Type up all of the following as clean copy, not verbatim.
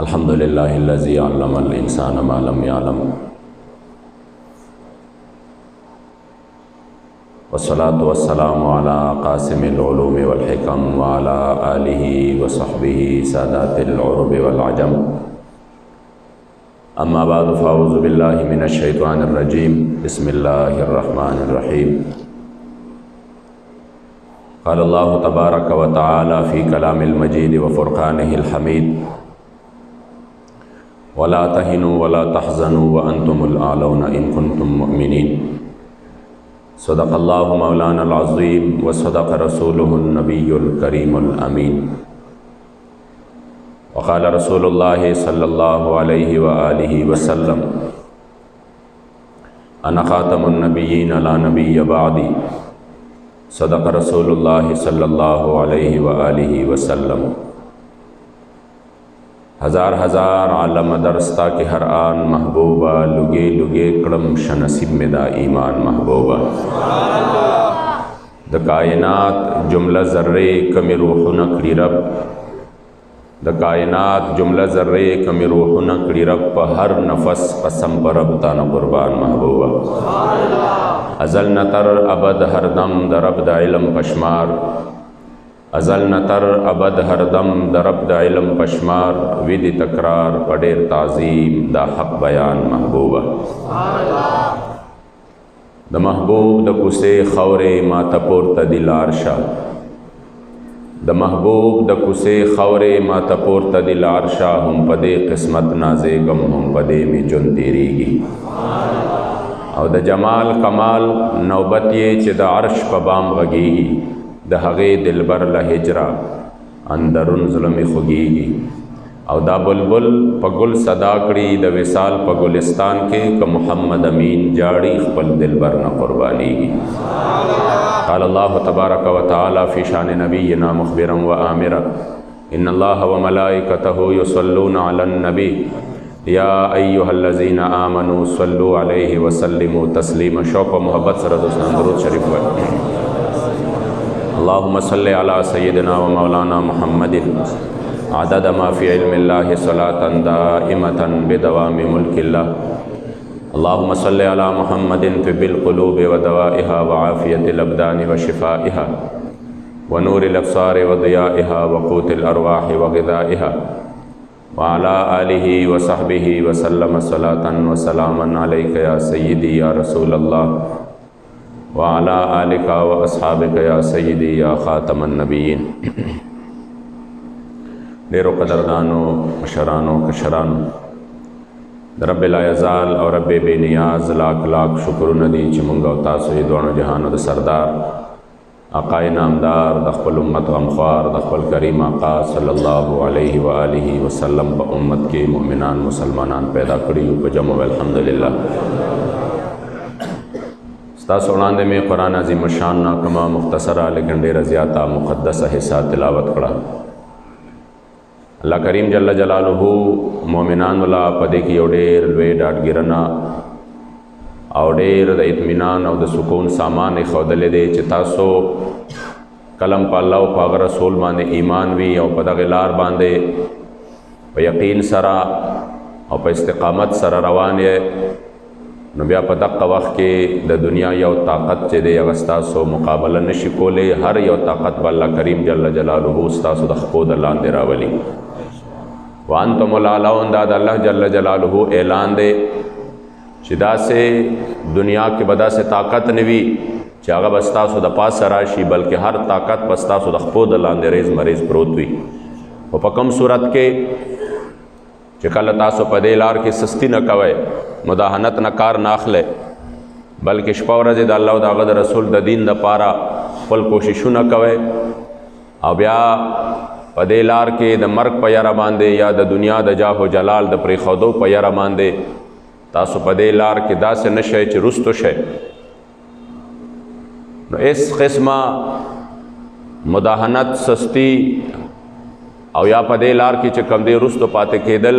अल्हम्दुलिल्लाहिल्लज़ी अल्लमल इंसान मा लम यअलम वस्सलातु वस्सलामु अला क़ासिमिल उलूमि वल हिकम व अला आलिहि व सहबिहि सादातिल उरुबि वल अजम। अम्मा बाद फ़अऊज़ु बिल्लाहि मिनश शैतानिर रजीम। बिस्मिल्लाहिर रहमानिर रहीम। क़ाल अल्लाहु तबारक व तआला फ़ी कलामिल मजीद व फ़ुरक़ानिहिल हमीद वला तहिनु वला तहज़नु व अंतुमुल आलौना इन कुंतुम मुमिनीन। सदक़ल्लाहु मौलानल अज़ीम व सदक़ रसूलुहुन नबियुल करीमुल अमीन। व क़ाल रसूलुल्लाहि सल्लल्लाहु अलैहि व आलिहि वसल्लम अना ख़ातमुन नबिय्यीन ला नबिय्य बअदी। सदक़ रसूलुल्लाहि सल्लल्लाहु अलैहि व आलिहि वसल्लम। हज़ार हज़ार आलम दरस्ता के हर आन महबूबा लुगे लुगे कड़म शनसीब में दा ईमान महबूबा। द कायनात जुमला ज़र्रे कमी रूहुना कड़ी रब। द कायनात जुमला ज़र्रे कमी रूहुना कड़ी रब प हर नफस कसम पर रब ताना कुर्बान महबूबा। अज़ल नतर अबद हरदम दरब द इल्म पशमार। अज़ल नतर अबद हरदम दरब द इल्म पशमार। विधि तकरार पडेर ताज़ीम दा हक बयान महबूबा। द महबूब द कुसे खौरे मातपुर तदिल आरशा। द महबूब द कुसे खौरे मातपुर तदिल आरशा। हम पदे किस्मत नाजे गम हम पदे में जुन तेरीगी। और द जमाल कमाल नौबत ये च द अर्श पबाम वगीगी। द हगे दिलबर लहिजरा अंदरुन ज़ुल्म खुगीगी। और दा बुलबुल पगुल सदाकड़ी द विसाल पगुलिस्तान के क मुहम्मद अमीन जाड़ी खपल दिलबर न कुर्बानीगी। क़ाल अल्लाहु तबारक व तआला फ़ी शान नबिय्यिना मुख़बिरन व आमिरा इन्नल्लाह व मलाइकतहु युसल्लूना अलन नबी या अय्युहल्लज़ीना आमनू सल्लु अलैहि व सल्लिमू तस्लीमा। शौक़ व मोहब्बत से रज़ो दरूद शरीफ पढ़ें। अल्लाहुम्मा सल्लि अला सय्यिदिना व मौलाना मुहम्मदिन अदद मा फ़ी इल्मिल्लाहि सलातन दाइमतन बिदवामि मुल्किल्लाह। अल्लाहुम्मा सल्लि अला मुहम्मदिन तिब्बिल क़ुलूबि व दवाइहा व आफ़ियतिल अब्दानि व शिफ़ाइहा व नूरिल अब्सारि व दियाइहा व क़ूतिल अरवाहि व ग़िज़ाइहा व अला आलिहि व सहबिहि व सल्लम सलातन व सलामन अलैका या सय्यिदी या रसूलल्लाह व अला आलिका व अस्हाबिका या सय्यिदी या ख़ातमन नबिय्यीन। ढेरों कदरदानो अशरानो कशरानो रब्बिल आयज़ाल और रब्बे बेनियाज लाख लाख शुक्र नदी चिमुंगा तासो ये दोनों जहानों द सरदार आकाए नामदार दखल उम्मत गमख्वार दखल करीम आका सल्लल्लाहु अलैहि व आलिहि वसल्लम ब उम्मत के मोमिनान मुसलमानान पैदा करी उप जमो अल्हम्दुलिल्लाह। स्तास उड़ांदे में कुरान अज़ीम शान नाकमा मुख्तसरा लेकिन ढेर ज़्यादा मुक़द्दस हिस्सा तिलावत करा। अल्लाह करीम जल्ल जलालुहु मोमिनान ला पदे की ओडेर लुए डाट गिरना ओडेर द इत्मीनान और द सुकून सामान खौदले दे चितासो कलम पाल्ला पाग रसूल बांधे ईमान भी और पदगलार बांधे व यकीन सरा और प इस्तिक़ामत सरा रवान है नबिया पदक वक़्त के द दुनिया या ताकत चे दे अगस्तासो मुकाबला नशिकोले हर यो ताकत वाला करीम जल्ल जलालुहु उस्तासो दखपोद अल्लाह दे रावली वान तो मुलालाउन दाद अल्लाह जल्ल जलालुहु ऐलान दे चिदा से दुनिया के बदा से ताकत नवी चागा बस्तासो द पास सराशी बल्कि हर ताकत बस्तासो दखपोद अल्लाह दे रेज़ मरीज़ प्रोतवी वो पकम सूरत के चिकल तासो पदेलार की सस्ती न कवे मुदाहनत न कार नाखले बल्कि शपौरज द अल्लाह दागद रसूल द दीन द पारा फल कोशिशु न कवे और ब्या पदेलार के द मर्ग पयारा बांधे या द दुनिया द जाहो जलाल द प्रेखौदो पयारा बांधे तासो पदेलार के दा से नशे च रुस्तो शे इस किस्मा मुदाहनत सस्ती और या पदेलार की चकम दे रुस्तो पाते केदल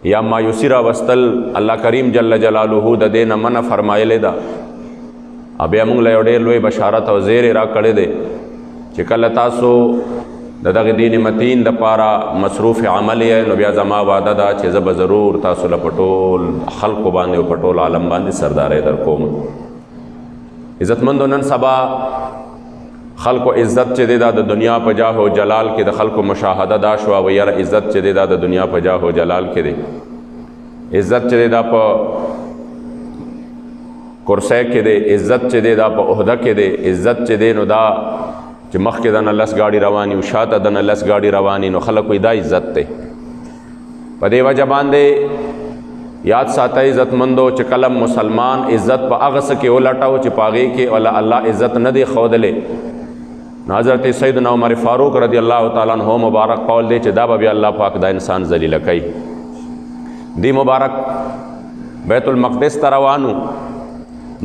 या मायूसीरा वस्तल अल्लाह करीम जल्ल जलालुहु द दे न मन फरमाए लेदा अब या मुंग लयोडे लोए बशारत और ज़ेर रा कड़े दे चिकल तासो د دغه دین متین دپاره مصروف عمل یې، نو بیا زما وعده ده چې زه به ضرور تاسو له په ټول خلقو باندې او په ټول عالم باندې سرداری در کوم. عزتمندو، نن سبا خلقو عزت چې دی دا د دنیا په جاه و جلال کې د خلقو مشاهده دا شوه و یاره عزت چې دی دا د دنیا په جاه و جلال کې دی. عزت چې دی دا په کرسی کې دی، عزت چې دی دا په عہده کې دی. عزت چې دی نو دا چې مخکې دنه لس ګاډي رواني او شاته دنه لس ګاډي رواني، نو خلک وایي دا عزت دی. په دې وجه باندې یاد ساته عزتمندو چې کله مسلمان عزت په هغه څه کې ولټاو چې په هغې کې الله عزت نه دی ښودلی، نو حضرت سیدنا عمر فاروق رضی الله تعالی عنہ مبارک قول دی چې دا به بیا الله پاک دا انسان ذلیله کوي. دی مبارک بیت المقدس ته روانو،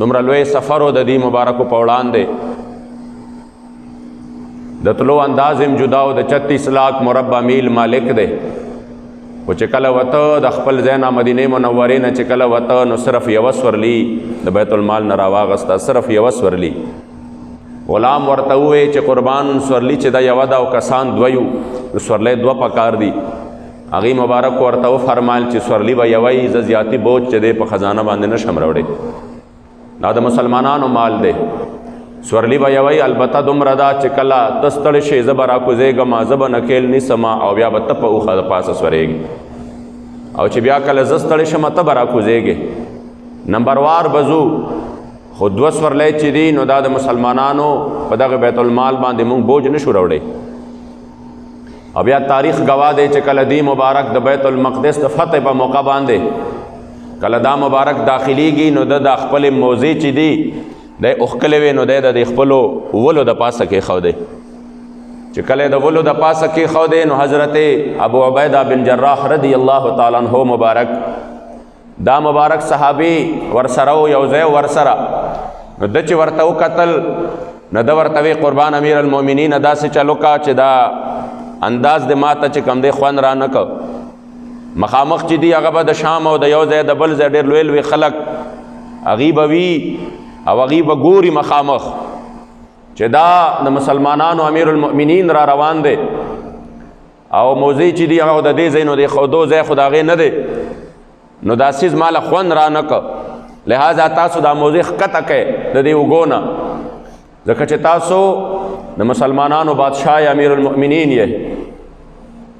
دومره لوی سفر و د دې مبارکو په وړاندې، د تلو انداز هم جدا و، د 36 لاک مربع میل مالک دی. خو چې کله وته د خپل ځای نه مدینې منورې نه چې کله وته نو صرف یوه سورلي د بیت المال نه راواغسته، صرف یوه سورلي. غلام ورته وویې چې قربان سورلي چې دا یوه ده او کسان دوه یو، د سورلۍ دوه پکار دي. هغې مبارک ورته وفرمایل چې سورلي به یوه یي، زه زیاتي بوج چې دی په خزانه باندې نشم راوړی، دا د مسلمانانو مال دی. سورلی به یوی، البته دومره ده چې کله ته ستړی شې زه به راکوزېږم، زه به نکیل نیسم او بیا به ته په اوښه د پاسه سورېږي، او چې بیا کله زه ستړی شم ته به راکوزېږې. نمبروار به ځو، خو دوه سورلی چې دي نو دا د مسلمانانو په دغه بیت المال باندې مونږ بوج نشو راوړی. او بیا تاریخ گواه دی چې کله دی مبارک د بیت المقدس د فتح په موقع باندې کله دا مبارک داخلیږي، نو د خپل موضع چې دی دی اوښکلی وی، نو دی د خپلو ولو د پاسه کېښودی. چې کله د ولو د پاسه کېښودی نو حضرت ابو عبیده بن جراح رضی الله تعالی عنہ مبارک دا مبارک صحابي ورسره و، یو ځای ورسره، نو ده چې ورته وکتل نو ده ورته وی قربان امیر المؤمنین داسې چلو کا چې دا انداز د ماته چې کم دی خوند را نه که. مخامخ چې دی هغه به د شام او د یو ځای د بل ځای ډېر لوی لوی خلک هغې به وي او هغې به ګوري مخامخ چې دا د مسلمانانو امیر المؤمنین را روان دی، او موضع چې دی هغه د دې ځای نو د ښودو ځای خو د هغې نه دی، نو دا څیز ماله خوند را نه که. لہذا تاسو دا موضع ښکته کوئ د دې اوږو نه، ځکه چې تاسو د مسلمانانو بادشاہ امیر المؤمنین یې.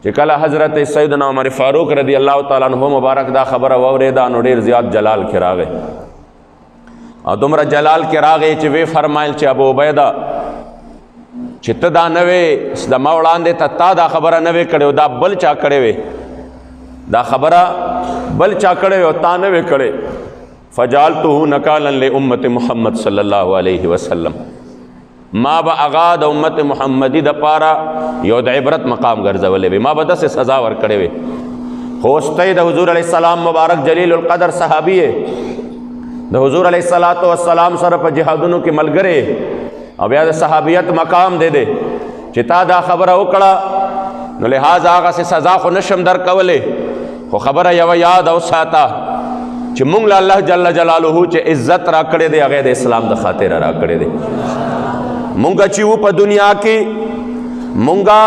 چې کله حضرت سیدنا عمر فاروق رضی الله تعالی عنہ مبارک دا خبره واورېده نو ډېر زیات جلال کې راغی، او دومره جلال کې راغی چې وی فرمایل چې ابو عبیده چې ته دا نه وې زما وړاندې ته تا دا خبره نه وې کړې، دا بل چا کړې وې، دا خبره بل چا کړې او تا نه وې کړې. فجعلته نکالا لامت محمد صلی الله علیه وسلم، ما به هغه د امت محمدی د پاره یو د عبرت مقام ګرځولی وي، ما به داسې سزا ورکړې وي. خو اوستی د حضور علیه السلام مبارک جلیل القدر صحابي یې، د حضور علیه السلام سره په جهادونو کې ملګری، او بیا د صحابیت مقام دی چې تا دا خبره وکړه، نو لہذا هغسې سزا خو نشم درکولی، خو خبره یوه یاد او ساته چې مونږ له الله جل جلاله چې عزت را کړی دی هغې د اسلام د خاطره را کړی دی. مونږه چې وو په دنیا کې، مونږه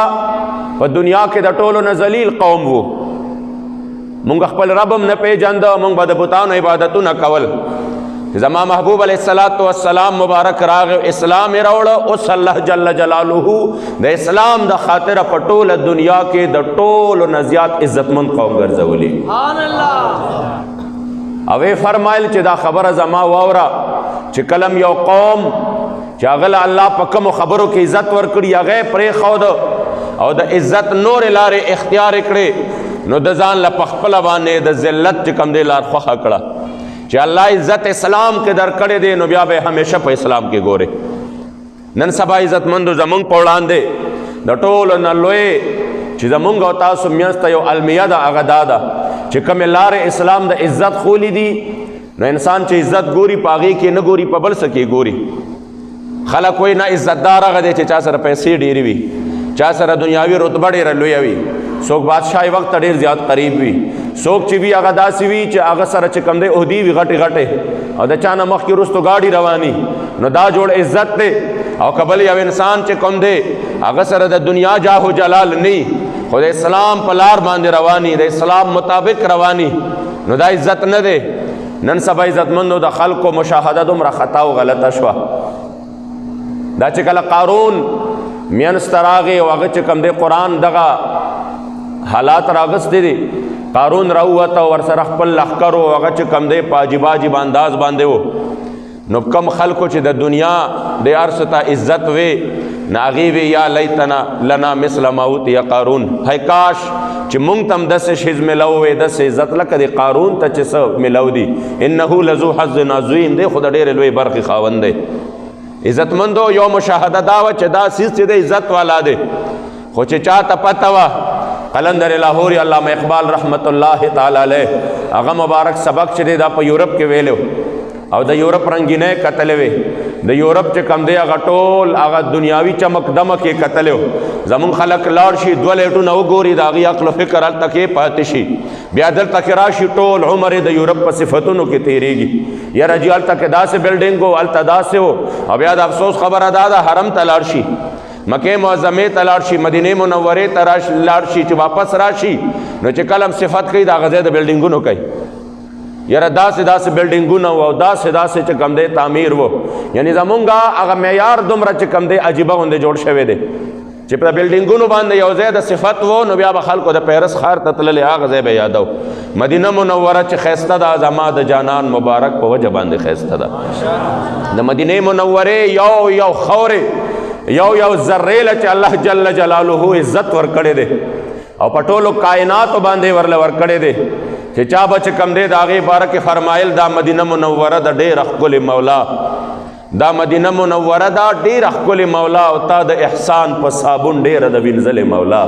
په دنیا کې د ټولو نه ذلیل قوم وو، مونږ خپل رب هم نه پیژنده، مونږ به د بتانو عبادتونه کول. زما محبوب علیہ السلام مبارک راغ اسلام راوړه، اوس الله جل جلاله د اسلام د خاطره په ټوله دنیا کې د ټولو نه زیات عزتمند قوم ګرځولي. او وی فرمایل چې دا خبره زما واوره چې کلم یو قوم چې هغه له الله په کومو خبرو کې عزت ورکړي هغه پرېښود او د عزت نورې لارې اختیار کړې، نو د ځان له په خپله باندې د ذلت چې کوم دی لار خوښه کړه چې الله عزت اسلام کې درکړی دی، نو بیا به همیشه په اسلام کې ګورې. نن سبا عزتمندو زمونږ په وړاندې د ټولو نه لوی چې زمونږ او تاسو منځ ته یو المیه ده، هغه دا ده چې کومې لارې اسلام د عزت خولی دي، نو انسان چې عزت ګوري په هغې کې نه ګوري، په بل څه کې ګوري. خلک وایي نه عزتدار هغه دی چې چا سره پیسې ډېرې وي، چا سره دنیاوي رتبه ډېره لویه وي، څوک بادشاهي وخت ته ډېر زیات قریب وي، څوک چې وي هغه داسې وي چې هغه سره چې کوم دی عہدې وي غټې غټې، او د چا نه مخکې وروستو ګاډي رواني، نو دا جوړ عزت دی. او که بل یو انسان چې کوم دی هغه سره د دنیا جاه و جلال نه، خو د اسلام په لار باندې رواني، د اسلام مطابق رواني، نو دا عزت نه دی. نن سبا عزتمندو د خلکو مشاهده دومره خطا او غلطه شوه. دا چې کله قارون مینځ ته راغی او هغه چې کوم دی قرآن دغه حالات راغستې دي، قارون راووته او ورسره خپل لښکر و، هغه چې کوم دی په عجیب عجیب انداز باندې و. نو کم خلکو چې د دنیا د هر څه ته عزت وې، نه هغې وې یا لیتنا لنا مثل ما اوتي قارون، هی کاش چې مونږ ته هم داسې شیز میلو وی، داسې عزت لکه د قارون ته چې څه میلو دي. انه لذو حظ عظیم، دی خو د ډېرې لوی برخې خاوند دی. عزتمندو یو مشاهده دا وه چې دا سیز چې د عزت والا دی، خو چې چا ته پته وه، قلندر لاهوري علامه اقبال رحمت الله تعالی علیه هغه مبارک سبق چې دی دا په یورپ کې ویلو، او د یورپ رنګینۍ کتلې وې. د یورپ چې کم دی هغه ټول هغه دنیاوي چمک دمک یې کتلی و. زمونږ خلک لاړ شي 2 لیټونه وګوري، د هغې عقل و فکر هلته کې پاتې شي، بیا دلته کې راشي ټول عمر یې د یورپ په صفتونو کې تېرېږي. یاره جي هلته کې داسې بلډینګ و، هلته داسې و، او بیا د افسوس خبره دا ده حرم ته لاړ شي، مکې معظمې ته لاړ شي، مدینې منورې ته لاړ شي، چې واپس راشي نو چې کله هم صفت کوي د هغه ځای د بلډینګونو کوي. یاره داسې داسې بلډینګونه و او داسې داسې چې کم دی تعمیر و، یعنی زمونږ هغه معیار دومره چې کم دی عجیبه غوندې جوړ شوی دی چې په بلډینګونو باندې یو ځای د صفت و، نو بیا به خلکو د پیرس ښار ته تللې هغه ځای به یادو. مدینه منوره چې ښایسته ده، زما د جانان مبارک په وجه باندې ښایسته ده. د مدینې منورې یو خورې یو ذرې له چې الله جل جلاله عزت ورکړی دی، او په ټولو کائناتو باندې ورله ورکړی دی، چې چا به چې کم دی د هغې باره کې فرمایل دا مدینه منوره د ډېره ښکلې مولا، دا مدینه منوره دا ډېره ښکلې مولا، او تا د احسان په صابون ډېره د وینځلې مولا.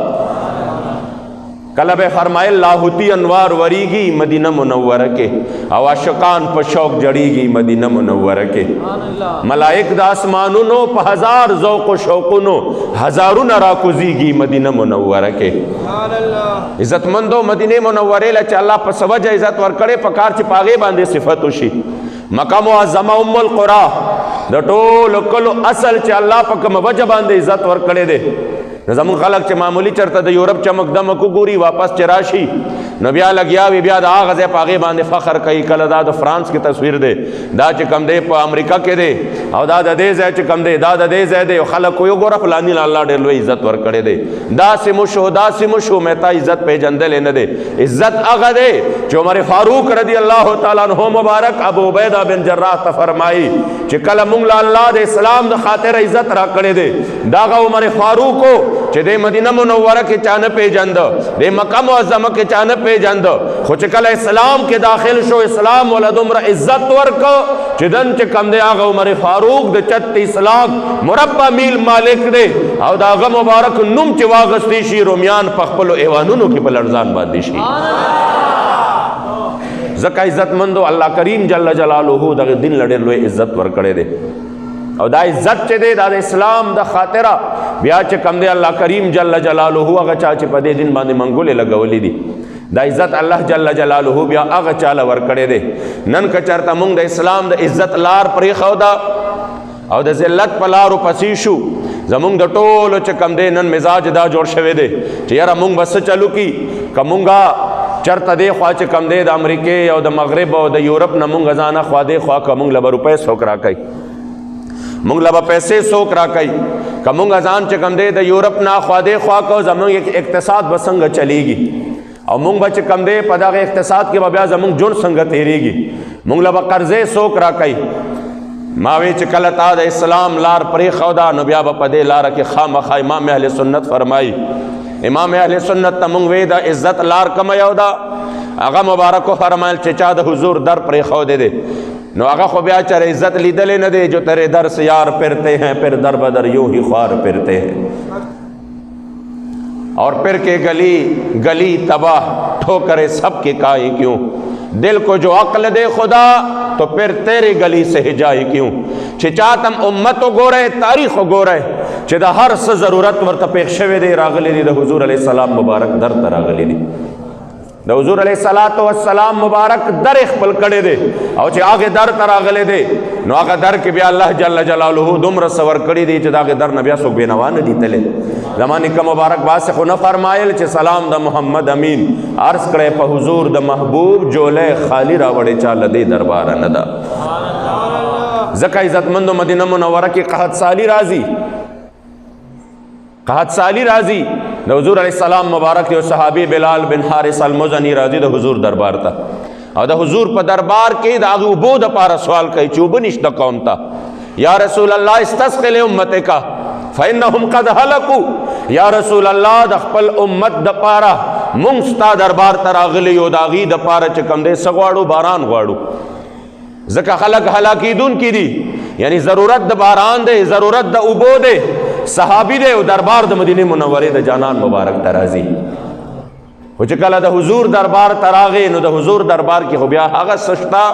کله به فرمایل لاهوتی انوار وریږي مدینه منوره کې، او عاشقان په شوق جړیږي مدینه منوره کې. ملائک د اسمانونو په 1000 ذوق و شوقونو هزارونه راکوزیږي مدینه منوره کې. عزتمندو مدینه منوره له چې الله په څه وجه عزت ورکړی، په کار چې په هغې باندې صفت وشي. مکه معظمه ام القرا د ټولو کلو اصل چې الله په کومه وجه باندې عزت ورکړی دی. زمون خلک چې معمولی چرته د یورپ چمک دمک وګوري، واپس چې راشي نو بیا لګیا وي، بیا د هغه ځای په هغې باندې فخر کوي. کله دا د فرانس کې تصویر دی، دا چې کم دی په امریکا کې دی، او دا د دې ځای چې کم دی دا د دې ځای دی، او خلک وایي وګوره فلاني له الله ډېر لوی عزت ورکړی دی. داسې مو شو داسې مو شو، مې تا عزت پېژندلی نه دی. عزت هغه دی چې عمر فاروق رضی الله تعالی عنه مبارک ابو عبیده بن جراح ته فرمایي چې کله مونږ له الله د اسلام د خاطر عزت راکړی دی، دا هغه عمر فاروق چې د مدینه منوره کې چا نه پېژنده، د مکه معظمه کې چا نه پېژنده، خو چې کله اسلام کې داخل شو اسلام وله دومره عزت ورکړه چې دن چې کم دی هغه عمر فاروق د 36 لاکھ مربع میل مالک دی، او د هغه مبارک نوم چې واغستی شي رومیان په خپلو ایوانونو کې په لړزان باندې شي. ځکه عزتمندو الله کریم جل جلاله دغه دین له ډېر لوی عزت ورکړی دی، او دا عزت چې دی دا د اسلام د خاطره بیا چې کم دی الله کریم جل جلاله هغه چا چې په دې دین باندې منګولې لګولې دي، دا عزت الله جل جلاله بیا هغه چاله ورکړی دی. نن که چېرته مونږ د اسلام د عزت لار پرېښوده او د ذلت په لارو پسې شو، زمونږ د ټولو چې کم دی نن مزاج دا جوړ شوی دی چې یاره مونږ به څه چلو کي، که مونږه چرته دی خوا چې کم دی د امریکې او د مغرب او د یورپ نه مونږ ځانه خوا دی خوا که مونږ له به روپۍ څوک راکوي، مونږ له به پیسې څوک راکوي، که مونږ ځان چې کم دی د یورپ نه خوا دی خوا کو زمونږ اقتصاد به څنګه چلیږي، او مونږ به چې کم دی په دغه اقتصاد کې به بیا زمونږ ژوند څنګه تېرېږي، مونږ له به قرضې څوک راکوي. ما وی چې کله تا د اسلام لار پرېښوده نو بیا به په دې لاره کې خامخا امام اهل سنت فرمایي. امام اهل سنت ته مونږ وی د عزت لار کومه یو ده، هغه مبارکو فرمایل چې چا د حضور در پرېښودی دی نو هغه خو بیا چر عزت لیدلی نه دی، جو تیرے در سے یار پھرتے ہیں پھر در بدر یوں ہی خوار پھرتے ہیں، اور پھر کے گلی گلی تباہ ٹھوکرے سب کے کائیں کیوں، دل کو جو عقل دے خدا تو پھر تیری گلی سے جائے کیوں. چې چاته امت وګورئ تاریخ وګورئ چې د هر څه ضرورت ورته پېښ شوی دی، راغلی دی د حضور علیه السلام مبارک در ته راغلی دی. د حضور علیہ الصلوۃ والسلام مبارک در خپل کړي دي او چې هغه در تر اغله دي نو هغه در کې بیا الله جل جلاله دومره سور کړي دي چې داغه در نه بیا څوک بینوا نه دي تله زمانه کا مبارک باسه خو نه فرمایل چې سلام د محمد امین عرض کړي په حضور د محبوب جوله خالی راوړي چاله دي دربار نه ده زکه عزتمند مدینه منوره کې قحط سالی راضی د حضور علیہ السلام مبارک یو صحابی بلال بن حارث المزنی راضی د حضور دربار ته او د حضور په دربار کې د هغه بو د پاره سوال کوي چې وبنشت قوم ته یا رسول الله استسقي لامتک فانهم قد هلكوا یا رسول الله د خپل امت د پاره مونږ ستا دربار ته راغلی یو د هغې د پاره چې کوم دی څه غواړو باران غواړو ځکه خلک هلاکېدونکي دي یعنی ضرورت د باران دی ضرورت د اوبو دی صحابی دے او دربار د مدینه منوره د جانان مبارک ترازی خو چې کله د حضور دربار تراغه نو د حضور دربار کې خو بیا هغه سشتا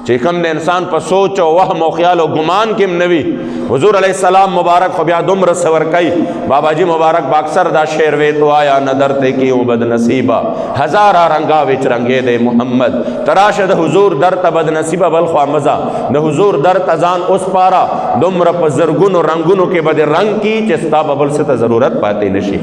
چې کوم د انسان په سوچ او وهم او خیال او ګمان کې نوي حضور علیہ السلام مبارک خو بیا دومره سور کوي بابا جی مبارک با اکثر دا شعر وے تو آیا نظر تے کیوں بد نصیبہ ہزارہ رنگا وچ رنگے دے محمد تراش د حضور در ته بد نصیبہ بل خوا مزہ د حضور در تزان اس پارا دومره په زرګونو رنگونو کې بد رنگ کی چې ستا بل څه ته ضرورت پاتې نشي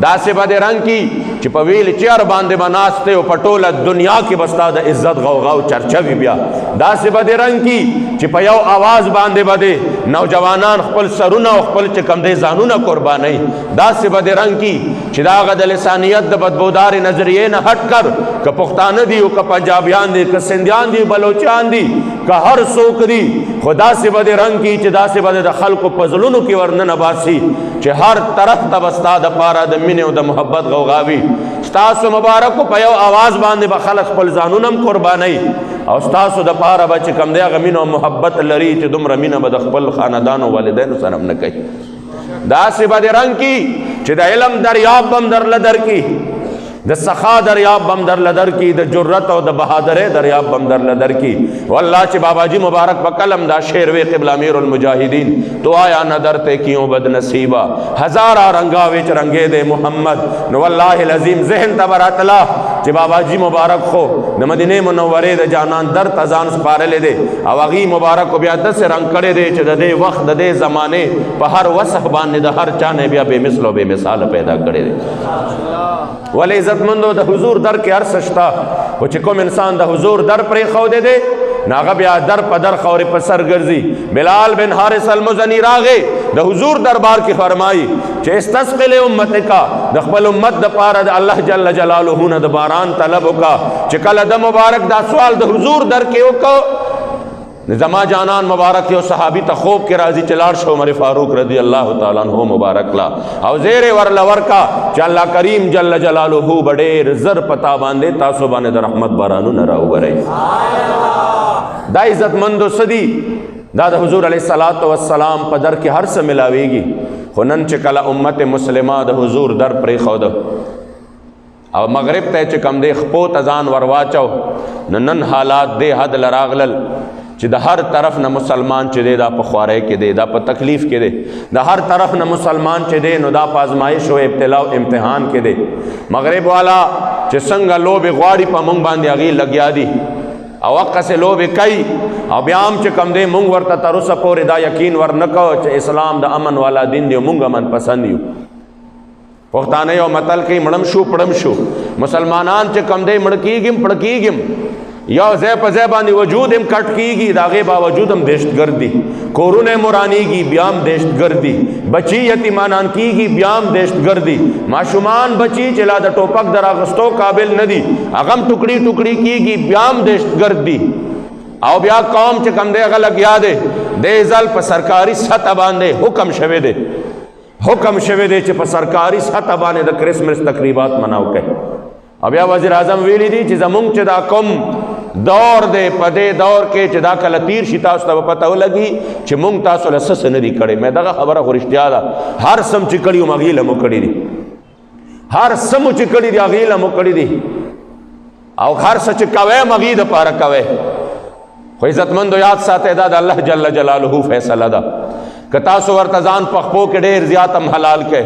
داسې بد رنگ کی چې په ویل چیر باندې بناسته او پټوله دنیا کې بستا د عزت غوغاو چرچا وی بیا داسې بد رنگ کی چې په یو आवाज باندې بده نوجوانان خپل سرونه او خپل چې کم دي ځانونه قرباني داسې بد رنگ کی چې دا غد لسانیت د بدبودار نظریه نه هټ کر ک پښتانه دی او ک پنجابیان دی ک سندیان دی بلوچستان دی ک هر څوک دی خدا سے بد رنگ کی چې داسې بد د خلکو پزلونو کې ورننه باسي چې هر طرف ته بستا د پاره د مینه او د محبت غوغاوي ستاسو مبارک په یو आवाज باندې به خلک خپل ځانونم قرباني او ستاسو د پاره به چې کم دی هغه مینه او محبت لري چې دومره مینه به د خپل خاندان او والدینو سره نه کوي داسې بد رنگ کی چې د علم دریاب بم در لدر کی د سخا دریاب بم در لدر کی د جرت او د بہادرې دریاب بم در لدر کی والله چې بابا جی مبارک په قلم دا شعر وی قبله امیر المجاهدین تو آیا نظر تے کیوں بد نصیبہ ہزارہ رنگا وچ رنگے دے محمد نو والله العظیم ذہن تبرات اللہ چې بابا جی مبارک خو د مدینه منوره د جانان در تزان سپارلې دي او هغه مبارک بیا د سه رنگ کړي دي چې د دې وخت د دې زمانه په هر وصف باندې د هر چا نه بیا به مثل او به مثال پیدا کړي دي ولې عزت مندو د حضور در کې هر سشتا او چې کوم انسان د حضور در پرې خو دے ناغه بیا در په در خوري په سر ګرځي بلال بن حارث المزنی راغه د حضور دربار کې فرمایي چې استسقل امتک د خپل امت د پاره د الله جل جلاله نه د باران طلب وکا چې کله د مبارک دا سوال د حضور در کې وکړو زما جانان مبارک یو صحابی ته خوب کې راضی چلار شو عمر فاروق رضی اللہ تعالی عنہ مبارک لا او زیر ور لور کا چې الله کریم جل جلاله بډېر زر پتا باندې تاسو باندې د رحمت بارانو نه راوړي دا عزت مندو سدی دا د حضور علیہ الصلوۃ والسلام په در کې هر څه ملاويږي خو نن چې کله امت مسلمه د حضور در پرې خود او مغرب ته چې کم دی خپو تزان ورواچو نن حالات دی حد لراغلل چې د هر طرف نه مسلمان چې دی دا په خوارۍ کې دی دا په تکلیف کې دی د هر طرف نه مسلمان چې دی نو دا په ازمایش او ابتلا او امتحان کې دی مغرب والا چې څنګه لوبې غواړي په مونږ باندې هغې لګیا دي او وقت سے لوبې کوي او بیا هم چې کم دی مونږ ورته تر اوسه پورې دا یقین ورنکو چې اسلام د امن والا دین دی مونږ امن پسند یو پښتانه یو متل کوي مړم شو پړم شو مسلمانان چې کم دی مړ کېږم پړ کېږم یا زی په زی باندې وجود هم کټ کیږي د هغې باوجود هم دهشتګردي کورونه مرانیږي بیا هم دهشتګردي بچي یتیمانان کیږي بیا هم دهشتګردي ماشومان بچي چې لا د ټوپک در اخیستو قابل نه دي هغه هم ټوکړي ټوکړي کیږي بیا هم دهشتګردي او بیا قوم چې کم دی هغه لګیا دی دې ځل په سرکاري سطح باندې حکم شوی دی چې په سرکاري سطح باندې د کرسمس تقریبات مناو کړي او بیا وزیر اعظم ویلی دی چې زمونږ چې دا کوم دور دے پدے دور کے چې دا کله تیر شي تاسو ته پته ولګي چې مونږ تاسو له څه نه دي کړی مې دغه خبره خو رښتیا ده هر سم چې کړي وم هغې له مو کړي دي هر څه مو چې کړي دي هغې له مو کړي دي او هر څه چې کوئ م هغې دپاره کوئ خو عزتمندو یاد ساتئ دا د الله جل جلاله فیصله ده که تاسو ورته ځان په خپو کې ډېر زیات هم حلال کړئ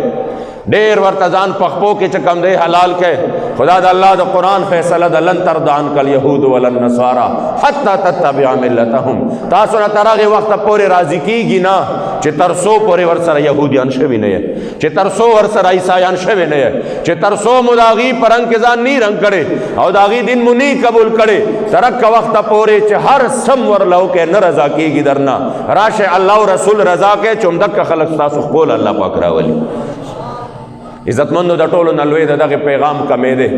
ډیر ورته ځان پخپو کې چې کم دی حلال کې خدا د الله د قرآن فیصله د لن ترضى عنك اليهود ولا النصارى حتى تتبع ملتهم. تاسو نه تر هغې وخته پورې راضي کېږي نه چې تر څو پورې ورسره یهودیان شوي نه یې، چې تر څو ورسره عیسایان شوي نه یې، چې تر څو مو د هغې په رنګ کې ځان نی رنګ کړی او د هغې دین مو نی قبول کړی، تر هغه وخته پورې چې هر سم ورله وکړې نه رضا کېږي درنه. راشئ الله او رسول رضا کوي چې همدغه خلک ستاسو خپل الله پاک راولي. عزتمندو د ټولو نه لوی د دغه پیغام کمې دی.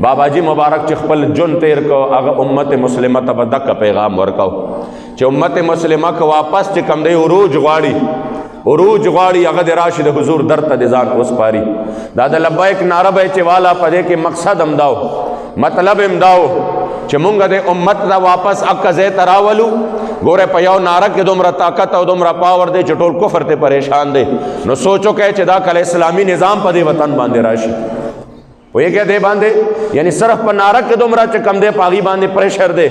بابا جی مبارک چې خپل جون تیر کو هغه امت مسلمه ته به دغه پیغام ورکو چې امت مسلمه که واپس چې کم دی عروج غواړي هغه د راشد حضور در ته د ځان وسپاري. دا د لبیک نعره به چې والا په دې کې مقصد هم داو مطلب هم داو چې مونږ د امت دا واپس اکه ځای ته راولو. ګوره په یو نعره کې دومره طاقت او دومره پاور دی چې ټول کفر ته پریشان دی. نو سوچو کې چې دا کله اسلامي نظام په دې وطن باندې راشي پوهېږئ دې باندې یعنی صرف په نعره کې دومره چې کم دی په هغې باندې پریشر دی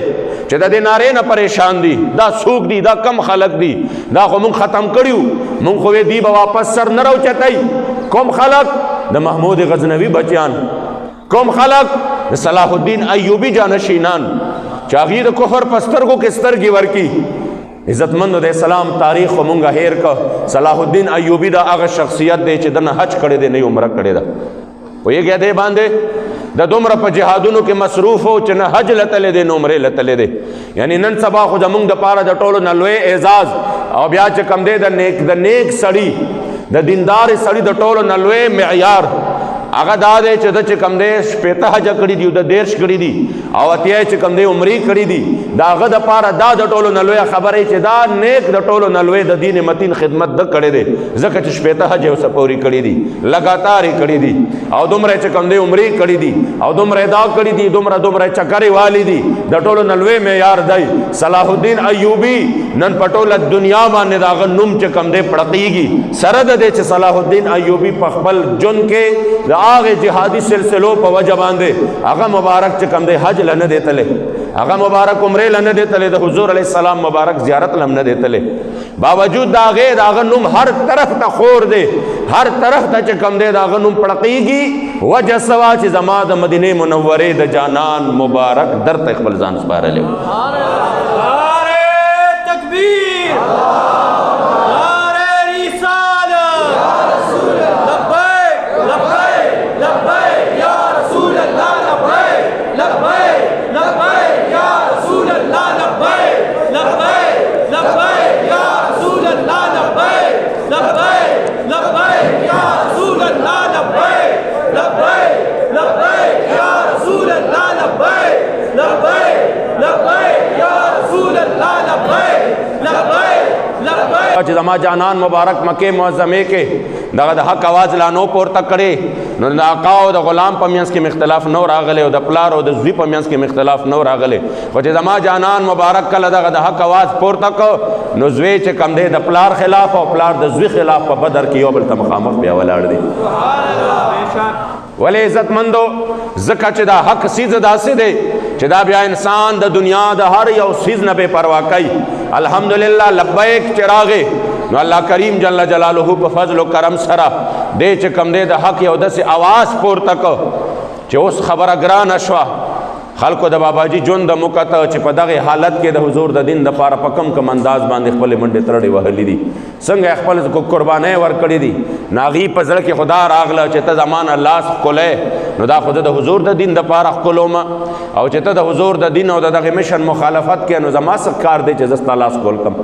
چې د دې نعرې نه پریشان دي. دا څوک دي؟ دا کم خلک دي؟ دا خو مونږ ختم کړیو. مونږ خو دی به واپس سر نه راوچتئ. کوم خلک؟ د محمود غزنوي بچیان. کوم خلک؟ د صلاح الدین ایوبی جانشینان چې هغې د کفر په سترګو کې سترګې ورکي. عزتمندو د اسلام تاریخ خو مونږ هیر که. صلاح الدین ایوبی دا هغه شخصیت دی چې دنه حج کړی دی نه عمره کړې ده. پوهېږئ دې باندې د دومره په جهادونو کې مصروف و چې نه حج لتلی دی نه عمرې لتلی دی. یعنی نن سبا خو زمونږ دپاره د ټولو نه لوی اعزاز او بیا چې کم دی د نیک سړي د دیندار سړي د ټولو نه لوی معیار هغه دا دی چې د چې کم دی 15 حجه کړي دي او د 13 کړي دي او 80 چې کم دی عمرې کړي دي. د هغه دپاره دا د ټولو نه لویه خبره چې دا نیک د ټولو نه لوی د دین متین خدمت د کړی دی ځکه چې 15 حجې ورسه پورې کړي دي لګاتار یې کړي دي او دومره چې کم دی عمرې کړي دي او دومره دا کړي دي دومره چکرې والی دي. د ټولو نه لوی معیار دی. صلاح الدین ایوبی نن په ټوله دنیا باندې د هغه نوم چې کم دی پړقېږي سره د دې چې صلاح الدین ایوبی په خپل ژوند کې هغه جهادي سلسلو په وجه باندې هغه مبارک چې کم دی حج لنه دیتلی، هغه مبارک عمرې لنه دیتلی، د حضور علیه السلام مبارک زیارت لم نه دیتلی. باوجود د هغه نوم هر طرف ته خور دی، هر طرف ته چې کم دی د هغه نوم پړقېږي. وجه سوا چې زما د مدینې منورې د جانان مبارک در ته خپل ځان سپارلی. نعرې تکبیر، چې زما جانان مبارک مکه معظمه کې دغه د حق आवाज لا نو پورته کړي نو د آقا او د غلام په منځ کې اختلاف نو راغلی او د پلار او د زوی په منځ کې اختلاف نو راغلی. خو چې زما جانان مبارک کله دغه د حق आवाज پورته کړ نو زوی چې کم دی د پلار خلاف او پلار د زوی خلاف په بدر کې یو بل ته مخامخ بیا ولاړ دی. ولې عزتمندو ځکه چې دا حق سیز داسې دی چې دا بیا انسان د دنیا د هر یو سیز نه بې پروا کوي. الحمدلله لبیک چې راغې نو الله کریم جل جلاله په فضل و کرم سره دې چې کم دی د حق یو داسې آواز پورته کړ چې اوس خبره ګرانه شوه. خلکو د باباجي ژوند د مکته چې په دغه حالت کې د حضور د دین دپاره په کم انداز باندې خپلې منډې ترړې وهلي دي، څنګه خپل قربانۍ ورکړي دي. نو هغې په زړه کې خدا راغله چې ته زما نه لاس ښکلی نو دا خو د حضور د دین دپاره ښکلوم او چې ته د حضور د دین او د دغه مشن مخالفت کې نو زما څه کار دی چې زه ستا لاس ښکل کړم،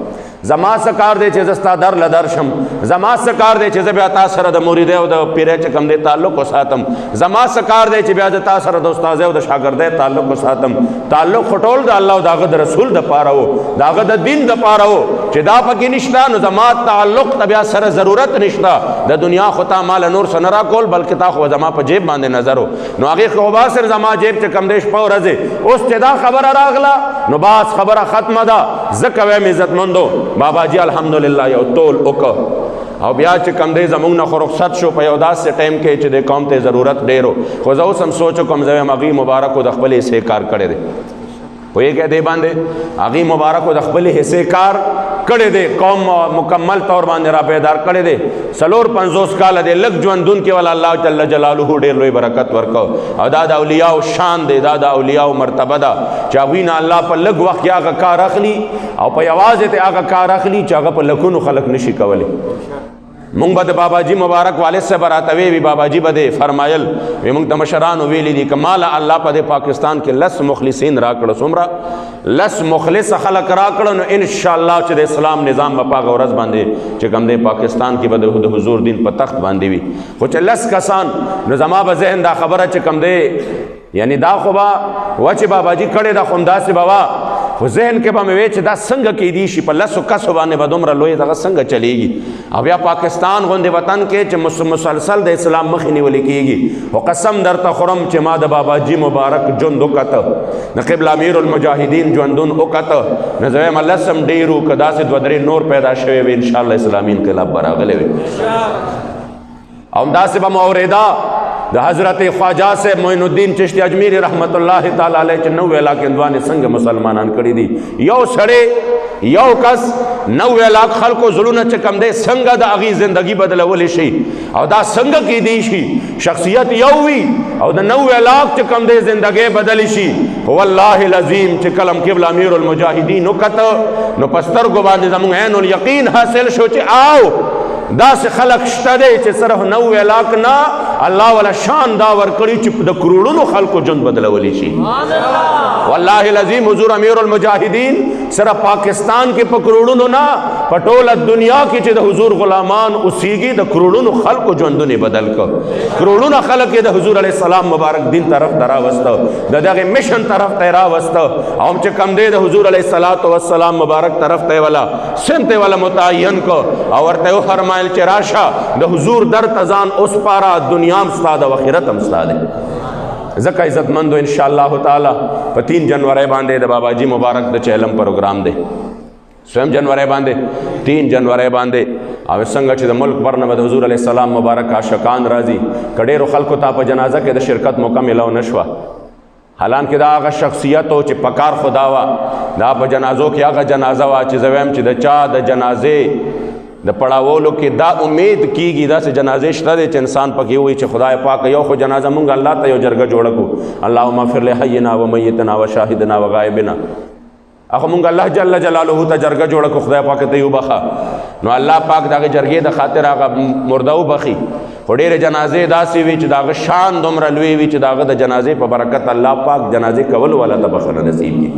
زما څه کار دی چې زه ستا در له در شم، زما څه کار دی چې زه بیا تا سره د مریدۍ او د پیرۍ چې کم دی تعلق وساتم، زما څه کار دی چې بیا زه تا سره د استاذۍ او د شاګردۍ تعلق وساتم. تعلق خو ټول د الله او د هغه د رسول دپاره و، د هغه د دین دپاره و چې دا پکې نشته نو زما تعلق ته بیا سره ضرورت نشته. د دنیا خو تا مال نور څه نه راکول بلکې تا خو زما په جیب باندې نظر و نو هغې خو به صرف زما جیب چې کم دی شپه ورځې. اوس چې دا خبره راغله نو بس خبره ختمه ده. ځکه وایم عزتمندو باباجي الحمدلله یو تول وکړ او بیا چې کم دی زمونږ نه خو رخصت شو په یو داسې ټایم کې چې د قوم ته ضرورت ډېر و. خو زه اوس هم سوچ کوم زه وایم هغې مبارکو د خپلې حصې کار کړی دی. پوهېږئ دې باندې هغې مبارکو د خپلې حصې کار کړی دی، قوم مکمل طور باندې را بیدار کړی دی. 450 کاله دی لږ ژوندون کې ولا الله جل جلاله ډېر لوی برکت ورکړ. او دا د اولیاو شان دی، دا د اولیاو مرتبه ده چې هغوی نه الله په لږ وخت کې هغه کار اخلي او په یوازې ته هغه کار اخلي چې هغه په لکونو خلک نشي کولی. مونږ به د بابا جي مبارک والد صاحب راته وی بابا جي به دې فرمایل وی مونږ ته مشرانو ویلي دي که ماله الله په دې پاکستان کې 10 مخلصین راکړه، څومره 10 مخلص خلک راکړه، نو انشاءالله چې د اسلام نظام به په هغه ورځ باندې چې کوم دی پاکستان کې به د حضور دین په تخت باندې وي. خو چې 10 کسان، نو زما به ذهن دا خبره چې کوم دی یعنی دا خو به و چې بابا جي کړې دا خو همداسې به وه، خو ذهن کې به مې وی چې دا څنګه کیدی شي په 10 کسو باندې به دومره لوی دغه څنګه چلیږي. او بیا پاکستان غوندې وطن کې چې مسلسل د اسلام مخې نیولې کېږي. خو قسم درته خورم چې ما د بابا جي مبارک ژوند وکته، د قبله امیر المجاهدین ژوندون وکته، نو زه وایم لسم ډېرو که داسې 2-3 نور پیدا شوی وي انشاءالله اسلامي انقلاب به راغلی وي. او همداسې به مو اورېده د حضرت خواجہ سے معین الدین چشتی اجمیری رحمت الله تعالی علیہ چې 90 لاکھ هندوانې څنګه مسلمانان کړي دي. یو سړی یو کس 90 لاکھ خلکو زړونه چې کم دی څنګه د هغې زندگی بدلولی شي او دا څنګه کیدی شي شخصیت یو وي او د 90 لاکھ چې کم دی زندگی بدلی شي. والله العظیم چې کلم قبله امیر المجاهدین وکته نو په سترګو باندې زموږ عین الیقین حاصل شو چې آو داسې خلق شته دی چې صرف 90 لاکھ نه الله والا شان دا ورکړي چې د کروڑونو خلکو ژوند بدلولی شي. والله العظیم حضور امیر المجاهدین صرف پاکستان کې په کروڑونو نه په ټوله دنیا کې چې د حضور غلامان اوسیږي د کروڑونو خلکو ژوندونه بدل کړ. کروڑونه خلک یې د حضور علیه السلام مبارک دین طرف ته راوسته، د دغه مشن طرف ته راوسته. او چې کم دی د حضور علیه السلام مبارک طرف ته والا سمت والا متعین کو او ورته فرمایل چې راشه د حضور در تزان اوس پارا دنیا هم ستا د آخرت هم ستا دی. ځکه عزتمندو انشاءالله تعالی په 3 جنوري باندې د بابا جي مبارک د چهلم پروګرام دی. 3 جنوري باندې 3 جنوري باندې او څنګه چې د ملک بر نه د حضور علیه السلام مبارک عاشقان راځي، کډېرو خلکو ته په جنازه کې د شرکت موقع میلاو نه شوه. حالانکه دا هغه شخصیت او چې پکار خدا وا دا په جنازو کې هغه جنازه وا چې زه وایم چې د چا د جنازې د پړاوولو کې دا امید کیږي داسې جنازې شته دی چې انسان پکې وایي چې خدای پاک یو خو جنازه مونږ الله ته یو جرګه جوړه کړو، اللهم اغفر لحینا و میتنا و شاهدنا و غایبنا. اخو مونږ الله جل جلاله ته جرګه جوړه کړو خدای پاک ته یې وبخه، نو الله پاک دغه جرګې د خاطر هغه مرده وبخي. خو ډېرې جنازې داسې وي چې د هغه شان دومره لوی وي چې د هغه د جنازې په برکت الله پاک جنازې کول والا ته بخښنه نصیب کړي.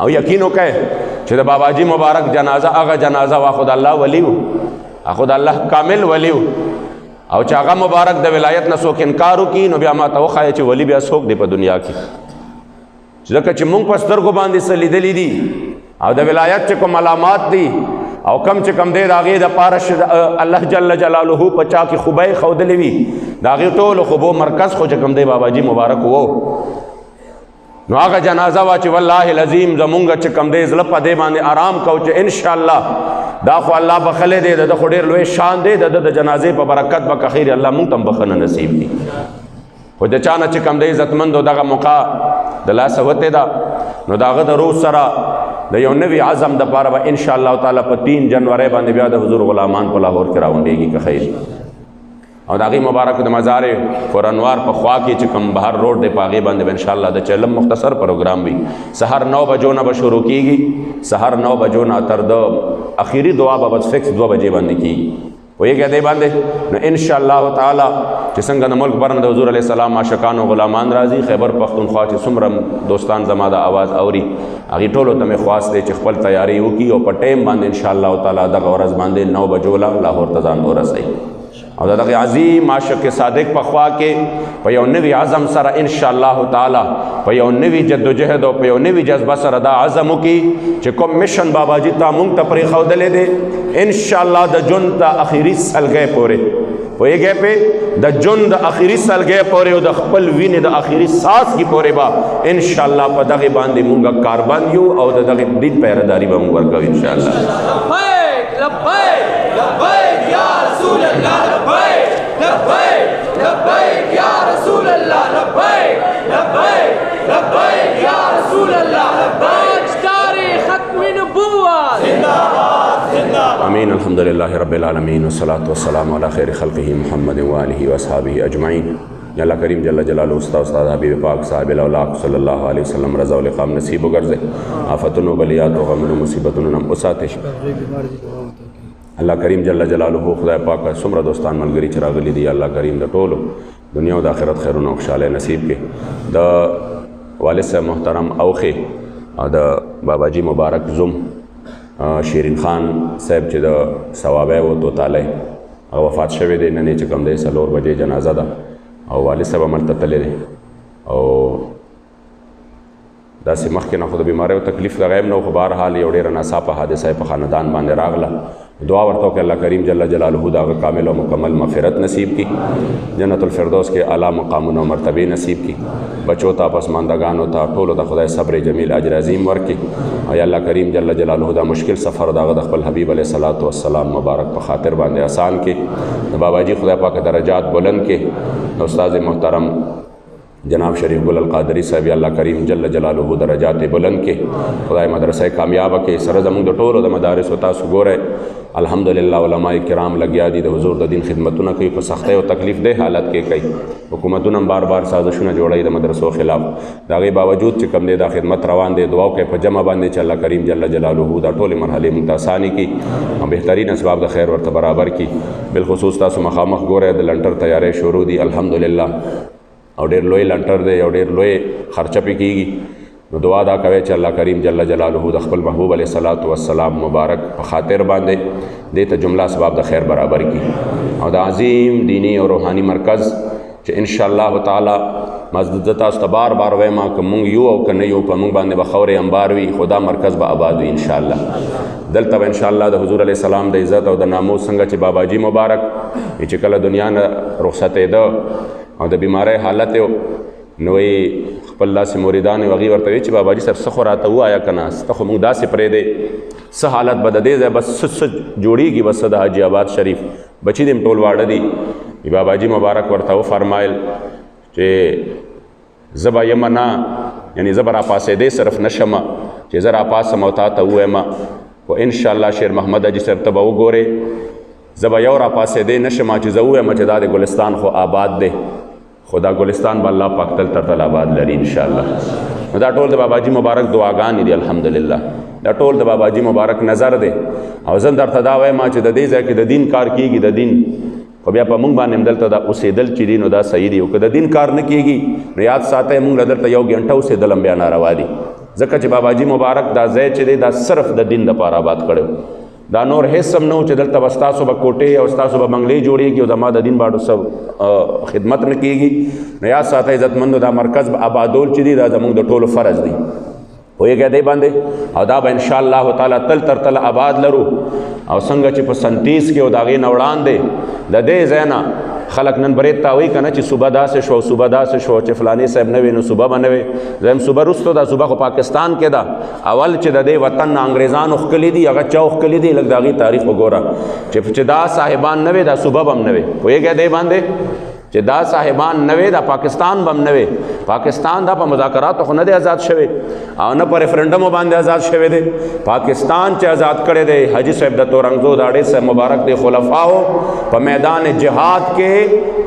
او یقین وکړئ چې د بابا جي مبارک جنازه هغه جنازه وا خود الله ولی و، خود الله کامل ولی و. او چې هغه مبارک د ولایت نه څوک انکار وکړي نو بیا ما ته وښایه چې ولی بیا څوک دی په دنیا کې. ځکه چې مونږ په سترګو باندې څه لیدلي دي او د ولایت چې کوم علامات دي او کم چې کم دی د هغې دپاره الله جل جلاله په چا کې خوبۍ ښودلې وي د هغې ټولو خوبو مرکز خو چې کم دی بابا جي مبارک و. نو هغه جنازه وا چې والله العظیم زمونږ چې کم دی زړه په دې باندې آرام کو چې انشاءالله دا خو الله بخلی دی د خو ډېر لوی شان دی د د جنازې په برکت به که خیر الله مونږ ته هم بخښنه نصیب کړي. خو د چا نه چې کم دی عزتمندو دغه موقع د لاسه وتې ده نو د هغه د روح سره د یو نوي عزم دپاره به انشاءالله تعالی په 3 جنوري باندې بیا د حضور غلامان په لاهور کې راغونډېږي که خیر. او د هغې مبارک د مزار فورانوار په خوا کې چې کوم بهر روډ دی په هغې باندې به انشاءالله د چهلم مختصر پروګرام وي. سحر 9 بجو نه به شروع کېږي، سحر 9 بجو نه تر د اخري دعا به بس فکس 2 بجې باندې کېږي. پوهېږئ دې باندې نو انشاءالله تعالی چې څنګه د ملک بر نه د حضور علیه السلام عاشقان او غلامان راځي، خیبر پښتونخوا چې څومره دوستان زما د آواز اوري هغې ټولو ته مې خواست دی چې خپل تیاری وکړي او په ټایم باندې انشاءالله تعالی دغه ورځ باندې 9 بجو لاهور ته ځان ورسوي. او دغه عظیم عاشق صادق په خوا کې په یو نوي عزم سره انشاءالله تعالی په یو نوي جدوجهد او په یو نوي جذبه سره دا عزم وکړي چې کوم مشن بابا جي ته مونږ ته پرېښودلی دی انشاءالله د ژوند ته اخري سلګۍ پورې پوهېږئ پې د ژوند د اخري سلګۍ پورې او د خپل وینې د اخري ساس کې پورې به انشاءالله په دغې باندې مونږ کاربند یو او د دغې دین پیرداري به مونږ ورکوو انشاءالله. لبیک لبیک لبیک یا رسول اللہ، لبیک لبیک لبیک یا رسول اللہ، لبیک لبیک لبیک یا رسول اللہ. الحمدللہ رب العالمین والصلاة والسلام علی خیر خلقہ محمد وآلہ واصحابہ اجمعین. یا اللہ کریم جل جلالہ استاد حبیب پاک صاحب الاولاق صلی اللہ علیہ وسلم رضا و لقام نصیب و گرزے آفتن و بلیات و غمن و مصیبتن نم اساتش. اللہ کریم جل جلالہ خدا پاک سمر دوستان ملگری چراغلی دی. اللہ کریم دا ټولو دنیا و دا آخرت خیرون و خوشحال نصیب کے. دا والد صاحب محترم اوخے دا بابا جی مبارک زم شیرین خان صاحب چې د ثوابه و تو تعالی وفات شوی دی. نن چې کوم دی 4 بجې جنازه ده او والد صاحب عملته تللی دی او داسې مخکې نه خو د بیمارۍ او تکلیف د غیب نه و، خو بهرحال یو ډېره ناڅاپه حادثه په خاندان باندې راغله. دعا ورته وکړه الله کریم جل جلاله د هغه کامل او مکمل مغفرت نصیب کی، جنت الفردوس کې اعلی مقامونه او مرتبې نصیب کی، بچو ته پسماندگانو ته ټولو ته خدای صبر جمیل اجر عظیم ورکړي. او یا الله کریم جل جلاله دا مشکل سفر د هغه د خپل حبیب علیه الصلاۃ والسلام مبارک په خاطر باندې آسان کې. د بابا جی خدای پاک درجات بلند کې. استاد محترم جناب شریف گل القادری صاحب اللہ کریم جل جلالہ درجات بلند کے خدای مدرسہ کامیاب کے سر زمون د ټولو د مدارس و تاسو ګوره الحمدللہ علماء کرام لگیا دي د حضور د دین خدمتونه کوي په سختۍ او تکلیف ده حالت کې کوي. حکومتونه بار بار سازشونه جوړوي د مدرسو خلاف، د هغې باوجود چې کوم دی دا خدمت روان دی. دعا وکړئ په جمع باندې چې الله کریم جل جلاله دا ټولې مرحلې موږ ته اساني کړي او بهترین اسباب د خیر ورته برابر کړي. بالخصوص تاسو مخامخ ګوره د لنټر تیاری شروع دي الحمدللہ او ډېر لوی لنټر دی او ډېر لوی خرچه پې کېږي. نو دعا دا کوي چې الله کریم جل جلاله د خپل محبوب علیه الصلاۃ والسلام مبارک په خاطر باندې دې ته جمله اسباب د خیر برابر کړي او د عظیم دینی او روحانی مرکز چې انشاءالله تعالی مزد تاسو ته بار بار وایم که مونږ یو او که نه یو په مونږ باندې به خورې انبار وي، خو دا مرکز به آباد وي انشاءالله. دلته به انشاءالله د حضور علیه السلام د عزت او د ناموس څنګه چې بابا جی مبارک چې کله دنیا نه رخصتېده او د بیماری حالت یو نو خپل داسې مریدان یې هغې ورته وایي چې بابا جي صاحب څه خو راته ووایه که نه سته خو موږ داسې پرېږدی څه حالت به د دې ځای بس څه جوړېږي بس د حاجي آباد شریف بچي دې م ټول واړه دي. بابا جي مبارک ورته وفرمایل چې زه به یمه نه یعنې زه به راپاسېدی صرف نه شمه چې زه راپاسم او تا ته ووایم، خو انشاءالله شیر محمد حاجي صاحب ته به وګورې زه به یو راپاسېدی نه شمه چې زه ووایم چې دا د ګلستان خو آباد دی، خو دا ګلستان به الله پاک تل تر آباد لري انشاءالله. نو دا ټول د بابا جي مبارک دعاګانې دي الحمدلله، دا ټول د بابا جي مبارک نظر دی. او زه درته دا وایم چې د دې ځای کې د دین کار کېږي د دین، خو بیا په مونږ باندې هم دلته دا اوسېدل چې دي نو دا صحیح دی. او که د دین کار نه کېږي نو یاد ساتئ مونږ له دلته 1 غنټه اوسېدل هم بیا ناروا دي، ځکه چې بابا جي مبارک دا ځای چې دی دا صرف د دین دپاره آباد کړی، دا نور هیڅ هم نه و چې دلته به ستاسو به کوټې او ستاسو به بنګلې جوړېږي او زما د دین باندې څه خدمت نه کېږي. نو یاد ساته عزتمندو دا مرکز به آبادول چې دی دا زموږ د ټولو فرض دی پوهېږئ دی باندې. او دا به انشاءالله تعالی تل تر تل آباد لرو. او څنګه چې په 37 کې او د هغې نه وړاندې د دې ځای نه خلک نن برید ته وایي که نه چې صوبه داسې شو صوبه داسې شو چې فلاني صاحب نه وي نو صوبه به نه وي. زم صوبه وروستو دا صوبه خو پاکستان کې ده، اول چې د دې وطن نه انګریزانو ښکلي دي هغه چا ښکلي دي، لږ د هغې تاریخ وګوره چې دا صاحبان نه وي دا صوبه به هم نه وي پوهېږئ دی باندې چې دا صاحبان نه وي دا پاکستان به هم نه وي. پاکستان دا په مذاکراتو خو نه دی آزاد شوی او نه په ریفرنډمو باندې آزاد شوی دی. پاکستان چې آزاد کړی دی حاجي صاحب د تورنګزو د اډې صاحب مبارک دی خلفاو په میدان جهاد کې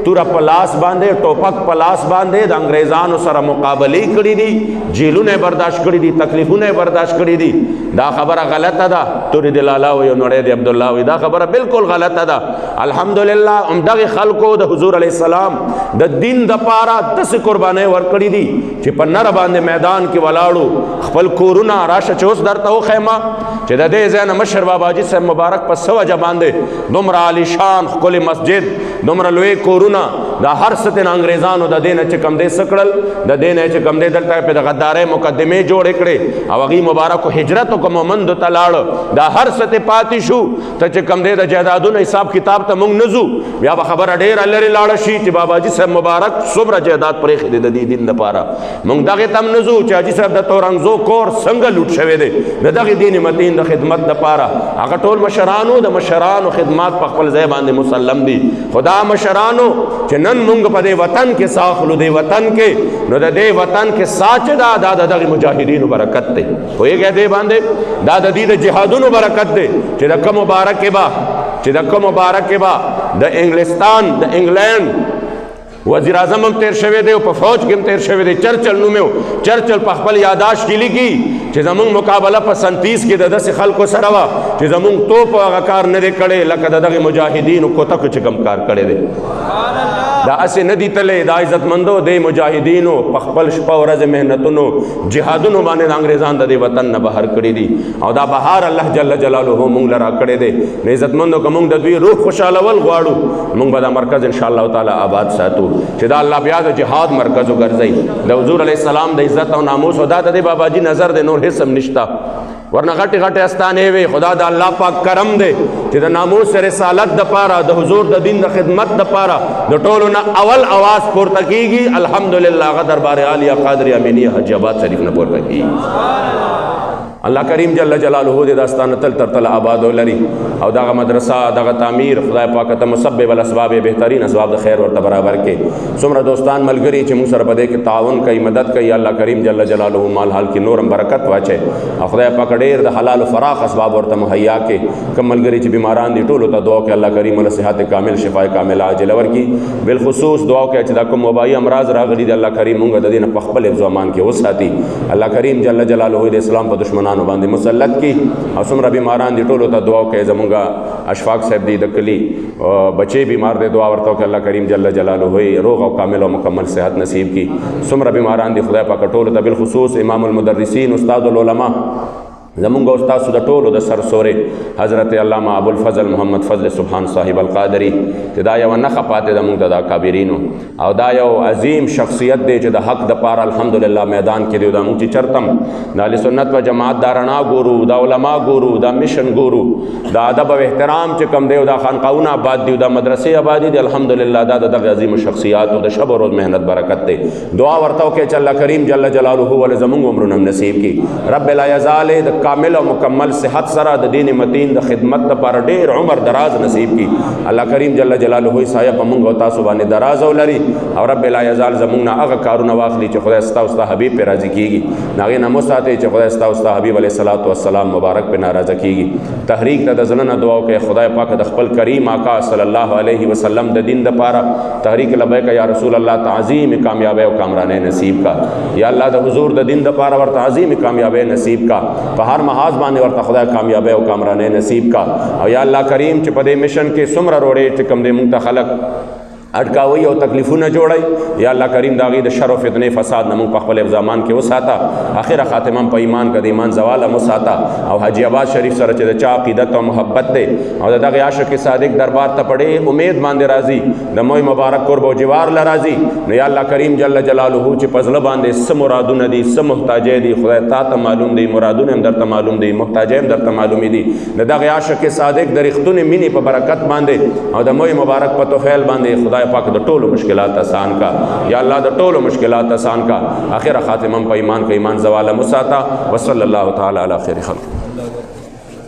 توره په لاس باندې ټوپک په لاس باندې د انګریزانو سره مقابلې کړي دي، جیلونه برداشت کړي دي، تکلیفونه برداشت کړي دي. دا خبره غلطه ده. تورې د لالا وي او نړۍ د عبدالله وي، دا خبره بالکل غلطه ده. الحمدلله همدغې خلکو د حضور علیه السلام د دین د پاره داسې قربانۍ ورکړي دي چې په نره باندې میدان کې ولاړو خپل کورونه راشه چې اوس درته وښیمه چې د دې ځای نه مشر بابا جي صاحب مبارک په څه وجه باندې دومره عالیشان ښکلې مسجد دومره لوی کورونه دا هر څه تېنه انګریزانو د دې نه چې کوم دی څه کړل د دې نه چې کوم دی دلته پې د غدارۍ مقدمې جوړې کړې او هغې مبارکو هجرت وکړه مومندو ته لاړه دا هر څه تې پاتې شو ته چې کوم دی د جایدادونو حساب کتاب ته موږ نه ځو بیا به خبره ډېره لرې لاړه شي چې باباجي صاحب مبارک څومره جایداد پرېښی دی د دې دین دپاره موږ دغې ته هم نه ځو چې حاجي صاحب د تورنګزو کور څنګه لوټ شوی دی د دغې دین متین د خدمت دپاره هغه ټول مشرانو د مشرانو خدمات په خپل ځای باندې مسلم دي خو دا مشرانو چې نن موږ په دې وطن کې ساه اخلو دې وطن کې نو د دې وطن کې ساه چې دا د دغې مجاهدینو برکت دی پوهېږئ دې باندې دا د دې د جهادونو برکت دی چې د کوم مبارک کې به چې د کوم مبارک کې به د انګلستان د انګلینډ وزیر اعظم هم تیر شوی دی او په فوج کې هم تیر شوی دی چرچل نوم یې چرچل په خپل یاداشت کې لیکي چې زمونږ مقابله په 37 کې د داسې خلکو سره وه چې زمونږ توپ هغه کار نه دی کړی لکه د دغې مجاهدینو کوتکو چې کوم کار کړی دی دا اسې نه دي تللی دا عزتمندو د مجاهدینو په خپل شپه ورځې محنتونو جهادونو باندې د انګریزان د دې وطن نه بهر کړي دي او دا بهار الله جل جلاله موږ له راکړی دی نو عزتمندو که موږ د دوی روح خوشحالول غواړو موږ به دا مرکز انشاءالله تعالی آباد ساتو چې دا الله بیا د جهاد مرکز وګرځوي د حضور علیه السلام د عزت او ناموس او دا د دې باباجي نظر دی نور هېڅ هم نشته ورنه غټې غټې استانې وي خدا د الله پاک کرم دی چې د ناموس رسالت دپاره د حضور د دین د خدمت دپاره د ټولو نه اول اواز پورته کیږي الحمدلله هغه دربار عالیه قادری امینی حج آباد شریف نه پورته کیږي الله کریم جل جلاله دې داستان تل تر تل آباد ولري او دغه مدرسه دغه تعمیر خدای پاک ته مسبب الاسباب بهترین اسباب د خیر ورته برابر کړي څومره دوستان ملګري چې موږ سره په دې کې تعاون کوي مدد کوي الله کریم جل جلاله مال حال کې نورم برکت واچي او خدای پاک ډېر د حلال او فراخ اسباب ورته مهیا کړي کوم ملګري چې بیماران دي ټولو ته دعا کوي الله کریم له صحت کامل شفای کامل عاجل ورکړي بالخصوص دعا کوي چې دا کوم وبایي امراض راغلي دي الله کریم موږ د دې نه په خپل حفظ امان کې وساتي الله کریم جل جلاله د اسلام په دشمنانو باندې مسلط کی او څومره بیماران دي ټولو ته دعا کوي زمونږ اشفاق صاحب دی د کلي بچې بیمار دی دعا ورته وکړي الله کریم جل جلاله روغ او کامل او مکمل صحت نصیب کی څومره بیماران دي خدای پاک ټولو ته بالخصوص امام المدرسین استاد العلماء زمونږ استاد د ټولو د سرسورې حضرت علامه ابوالفضل محمد فضل سبحان صاحب القادری چې دا یوه نښه پاتې ده موږ ته د کابرینو او دا یو عظیم شخصیت دی چې د حق دپاره الحمدلله میدان کې دی دا موږ چې چرته هم د اهل سنت و جماعت دا رڼا ګورو دا علما ګورو دا مشن ګورو دا ادب او احترام چې کوم دی او دا خانقاهونه آباد دي او دا مدرسې آبادي دي الحمدلله دا د دغه عظیمو شخصیاتو د شب و روز محنت برکت دی دعا ورته وکړئ چې الله کریم جل جلاله ولې زمونږ عمرونه هم نصیب کړي رب لا یزال د کامل او مکمل صحت سره د دین متین د خدمت لپاره ډېر عمر دراز نصیب کی الله کریم جل جلاله سایه په موږ او تاسو باندې دراز ولري او رب لا یزال زمونږ نه هغه کارونه واخلي چې خدای ستا او ستا حبیب پې راضي کېږي د هغې نه مو ساتئ چې خدای ستا او ستا حبیب علیه الصلاة والسلام مبارک پې ناراضه کېږي تحریک ته د زړه نه دعا وکړئ خدای پاک د خپل کریم آقا صلی الله علیه وسلم د دین دپاره تحریک لبیک یا رسول الله تعظیم کامیابی او کامرانۍ نصیب کا یا الله د حضور د دین دپاره ورته عظیم کامیابی نصیب کا په هر محاذ باندې ورته خدای کامیابی او کامرانۍ نصیب کا او یا الله کریم چې په دې مشن کې څومره روړې چې کوم دې موږ ته خلک اټکاوي او تکلیفونه جوړي یا الله کریم د هغې د شر او فتنې فساد نه موږ په خپل زمان کې وساته اخره خاتمه په ایمان که د ایمان زواله مو ساته او حاجي آباد شریف سره چې د چا عقیدت او محبت دی او د دغې عاشق صادق دربار ته په ډېر امید باندې راځي د موی مبارک قرب او جوار له راځي نو یا الله کریم جل جلاله چې په زړه باندې څه مرادونه دي څه محتاجۍ دي خدای تا ته معلوم دی مرادونه هم درته معلوم دي محتاجۍ هم درته معلومې دي د دغې عاشق صادق د رښتونې مینې په برکت باندې او د موی مبارک په توفیل باندې خدای پاک د ټولو مشکلات آسان کا یا الله د ټولو مشکلات آسان کا آخر خاتمه په ایمان زواله مساتا وصلی الله تعالی علی خیر خلق